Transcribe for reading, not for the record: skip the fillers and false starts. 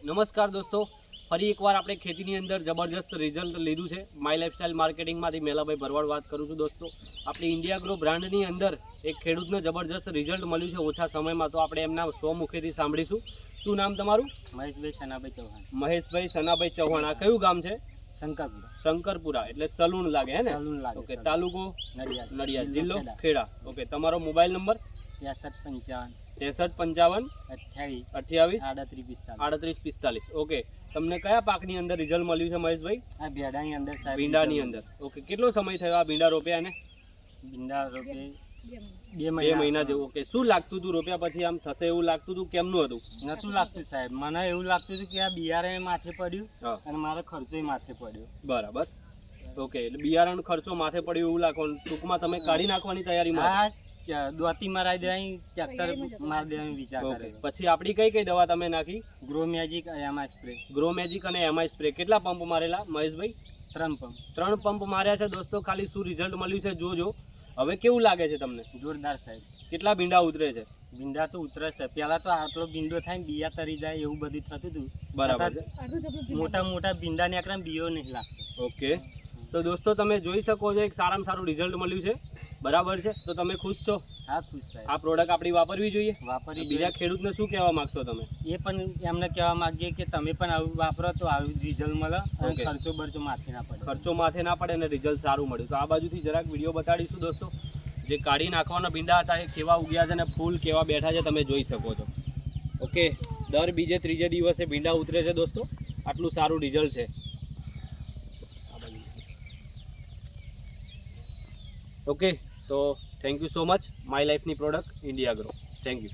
નમસ્કાર દોસ્તો, ફરી એકવાર આપણે ખેતીની અંદર જબરજસ્ત રિઝલ્ટ લીધું છે. માય લાઈફસ્ટાઈલ માર્કેટિંગમાંથી મેલાભાઈ ભરવાડ વાત કરું છું. દોસ્તો, આપણી ઇન્ડિયા ગ્રો બ્રાન્ડની અંદર એક ખેડૂતને જબરજસ્ત રિઝલ્ટ મળ્યું છે ઓછા સમયમાં. તો આપણે એમના સ્વમુખેથી સાંભળીશું. શું નામ તમારું? મહેશભાઈ સનાભાઈ ચૌહાણ. મહેશભાઈ સનાભાઈ ચૌહાણ. આ કયું ગામ છે? શંકરપુરા. શંકરપુરા એટલે સલૂણ લાગે હે ને? સલૂણ લાગે. ઓકે. તાલુકો નડિયાદ, જિલ્લો ખેડા. ખેડા. ઓકે. તમારો મોબાઈલ નંબર? 6355 6355 28 38 38 45. 38 45. ઓકે. તમને કયા પાકની અંદર રિઝલ્ટ મળ્યું છે મહેશભાઈ? આ ભેડાની અંદર સાહેબ. ભીંડાની અંદર. ઓકે. કેટલો સમય થયો આ ભીંડા રોપ્યા ને? ભીંડા રોપે 2 મહિના જેવું. ઓકે. શું લાગતું હતું રોપ્યા પછી આમ થશે એવું લાગતું હતું? કેમનું હતું? નતું લાગતું સાહેબ. મને એવું લાગતું હતું કે આ બિયારણ માથે પડ્યું હા. અને મારો ખર્ચો માથે પડ્યો. બરાબર. ઓકે. એટલે બિયારણ ખર્ચો માથે પડ્યો એવું લાગવાનું. ટૂંકમાં તમે કાઢી નાખવાની તૈયારીમાં? આ દોતી મરાઈ દેવાની, ટ્રેક્ટર મારી દેવાની વિચાર ઓકે. કર્યો. પછી આપણી કઈ કઈ દવા તમે નાખી? ગ્રો મેજિક એમાં સ્પ્રે. ગ્રો મેજિક અને એમઆઈ સ્પ્રે. કેટલા પંપ મારેલા મહેશભાઈ? 3 પંપ. 3 પંપ માર્યા છે દોસ્તો. ખાલી શું રિઝલ્ટ મળ્યું છે જોજો. હવે કેવું લાગે છે તમને? જોરદાર સાહેબ. કેટલા ભીંડા ઉતરે છે? ભીંડા તો ઉતરે છે. પહેલા તો આટલો ભીંડો થાય ને બિયા તરી જાય એવું બધું થતું હતું. બરાબર છે. મોટા મોટા ભીંડા ને આકરા બીયો નહીં લાગતો. ઓકે. તો દોસ્તો તમે જોઈ શકો છો એક સારામાં સારું રિઝલ્ટ મળ્યું છે. બરાબર છે. તો તમે ખુશ છો? હા, ખુશ સાહેબ. આ પ્રોડક્ટ આપણી વાપરવી જોઈએ. વાપરી બીજા ખેડૂતને શું કહેવા માંગશો તમે? એ પણ એમને કહેવા માંગીએ કે તમે પણ આવું વાપરો તો આવું રિઝલ્ટ મળે અને Okay. ખર્ચો બરચો માથે ના પડે. ખર્ચો માથે ના પડે અને રિઝલ્ટ સારું મળ્યું. તો આ બાજુથી જરાક વિડીયો બતાડીશું દોસ્તો. જે કાઢી નાખવાના ભીંડા હતા એ કેવા ઉગ્યા છે અને ફૂલ કેવા બેઠા છે તમે જોઈ શકો છો. ઓકે. દર બીજે ત્રીજે દિવસે ભીંડા ઉતરે છે દોસ્તો. આટલું સારું રિઝલ્ટ છે. ઓકે. તો thank you so much. My લાઈફની product India grow. Thank you.